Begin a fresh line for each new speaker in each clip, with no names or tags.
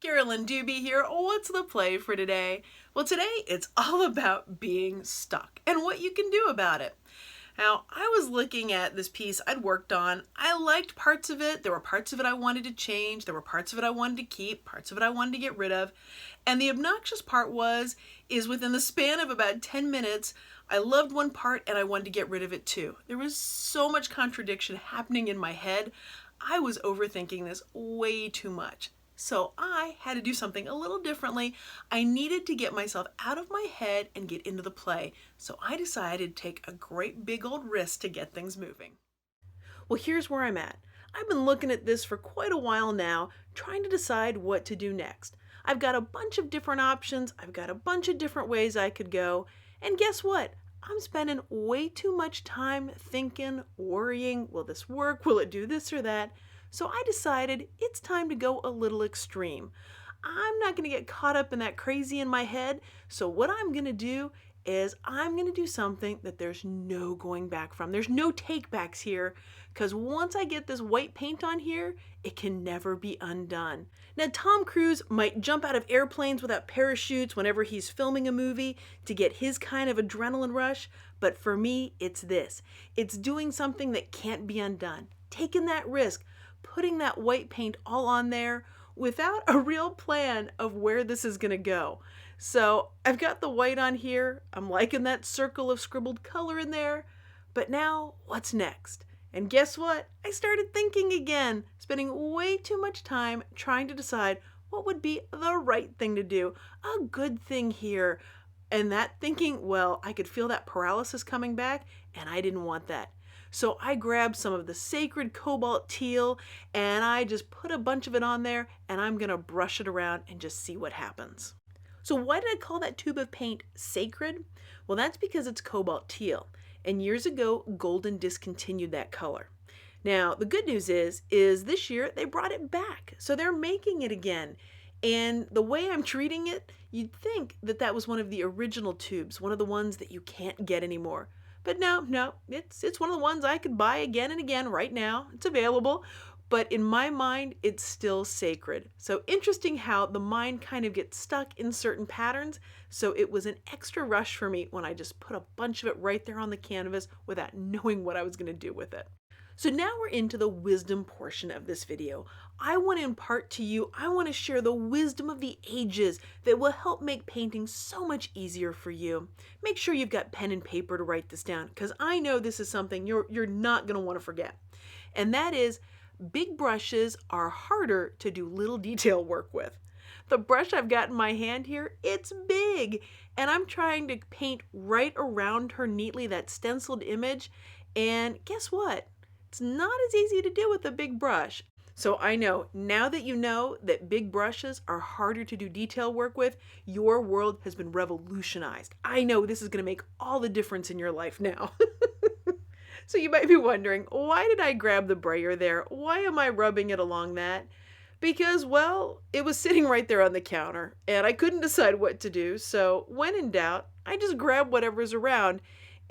Carolyn Doobie here. What's the play for today? Well, today it's all about being stuck and what you can do about it. Now, I was looking at this piece I'd worked on. I liked parts of it. There were parts of it I wanted to change. There were parts of it I wanted to keep, parts of it I wanted to get rid of. And the obnoxious part is within the span of about 10 minutes, I loved one part and I wanted to get rid of it too. There was so much contradiction happening in my head. I was overthinking this way too much. So I had to do something a little differently. I needed to get myself out of my head and get into the play. So I decided to take a great big old risk to get things moving. Well, here's where I'm at. I've been looking at this for quite a while now, trying to decide what to do next. I've got a bunch of different options. I've got a bunch of different ways I could go. And guess what? I'm spending way too much time thinking, worrying, will this work? Will it do this or that? So I decided it's time to go a little extreme. I'm not going to get caught up in that crazy in my head. So what I'm going to do is I'm going to do something that there's no going back from. There's no take backs here, because once I get this white paint on here, it can never be undone. Now, Tom Cruise might jump out of airplanes without parachutes whenever he's filming a movie to get his kind of adrenaline rush, but for me, it's this. It's doing something that can't be undone. Taking that risk, putting that white paint all on there without a real plan of where this is going to go. So I've got the white on here. I'm liking that circle of scribbled color in there. But now, what's next? And guess what? I started thinking again, spending way too much time trying to decide what would be the right thing to do, a good thing here. And that thinking, well, I could feel that paralysis coming back, and I didn't want that. So I grabbed some of the sacred cobalt teal and I just put a bunch of it on there, and I'm going to brush it around and just see what happens. So why did I call that tube of paint sacred? Well, that's because it's cobalt teal. And years ago, Golden discontinued that color. Now, the good news is this year they brought it back. So they're making it again. And the way I'm treating it, you'd think that that was one of the original tubes, one of the ones that you can't get anymore. But no, it's one of the ones I could buy again and again right now. It's available. But in my mind, it's still sacred. So interesting how the mind kind of gets stuck in certain patterns. So it was an extra rush for me when I just put a bunch of it right there on the canvas without knowing what I was going to do with it. So now we're into the wisdom portion of this video. I want to impart to you, I want to share the wisdom of the ages that will help make painting so much easier for you. Make sure you've got pen and paper to write this down, because I know this is something you're not going to want to forget. And that is, big brushes are harder to do little detail work with. The brush I've got in my hand here, it's big, and I'm trying to paint right around her neatly, that stenciled image, and guess what? It's not as easy to do with a big brush. So I know, now that you know that big brushes are harder to do detail work with, your world has been revolutionized. I know this is going to make all the difference in your life now. So you might be wondering, why did I grab the brayer there? Why am I rubbing it along that? Because, well, it was sitting right there on the counter, and I couldn't decide what to do. So when in doubt, I just grabbed whatever's around.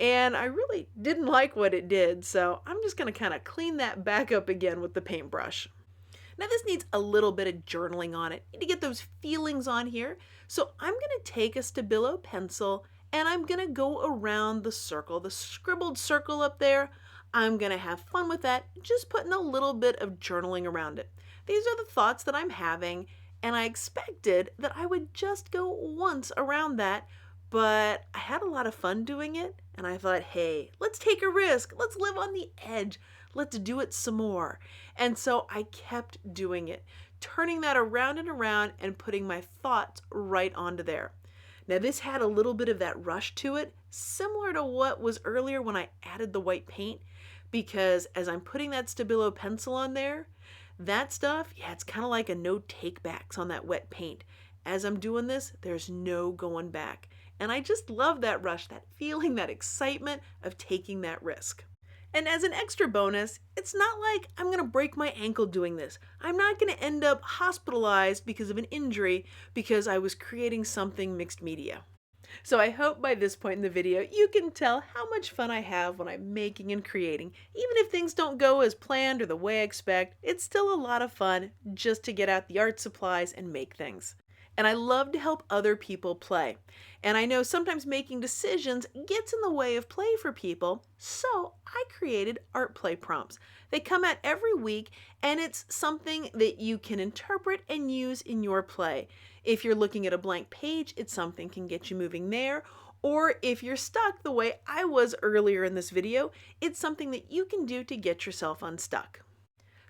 And I really didn't like what it did, so I'm just going to kind of clean that back up again with the paintbrush. Now this needs a little bit of journaling on it. You need to get those feelings on here. So I'm going to take a Stabilo pencil and I'm going to go around the circle, the scribbled circle up there. I'm going to have fun with that, just putting a little bit of journaling around it. These are the thoughts that I'm having, and I expected that I would just go once around that, but I had a lot of fun doing it, and I thought, hey, let's take a risk. Let's live on the edge. Let's do it some more. And so I kept doing it, turning that around and around and putting my thoughts right onto there. Now this had a little bit of that rush to it, similar to what was earlier when I added the white paint, because as I'm putting that Stabilo pencil on there, that stuff, yeah, it's kind of like a no take backs on that wet paint. As I'm doing this, there's no going back. And I just love that rush, that feeling, that excitement of taking that risk. And as an extra bonus, it's not like I'm going to break my ankle doing this. I'm not going to end up hospitalized because of an injury because I was creating something mixed media. So I hope by this point in the video you can tell how much fun I have when I'm making and creating. Even if things don't go as planned or the way I expect, it's still a lot of fun just to get out the art supplies and make things. And I love to help other people play. And I know sometimes making decisions gets in the way of play for people, so I created art play prompts. They come out every week, and it's something that you can interpret and use in your play. If you're looking at a blank page, it's something can get you moving there. Or if you're stuck the way I was earlier in this video, it's something that you can do to get yourself unstuck.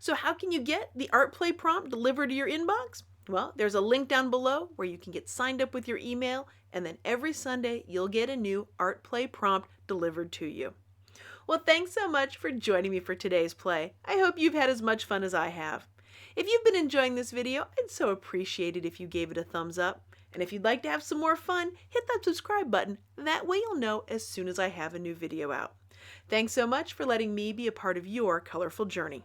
So how can you get the art play prompt delivered to your inbox? Well, there's a link down below where you can get signed up with your email, and then every Sunday you'll get a new art play prompt delivered to you. Well, thanks so much for joining me for today's play. I hope you've had as much fun as I have. If you've been enjoying this video, I'd so appreciate it if you gave it a thumbs up. And if you'd like to have some more fun, hit that subscribe button. That way you'll know as soon as I have a new video out. Thanks so much for letting me be a part of your colorful journey.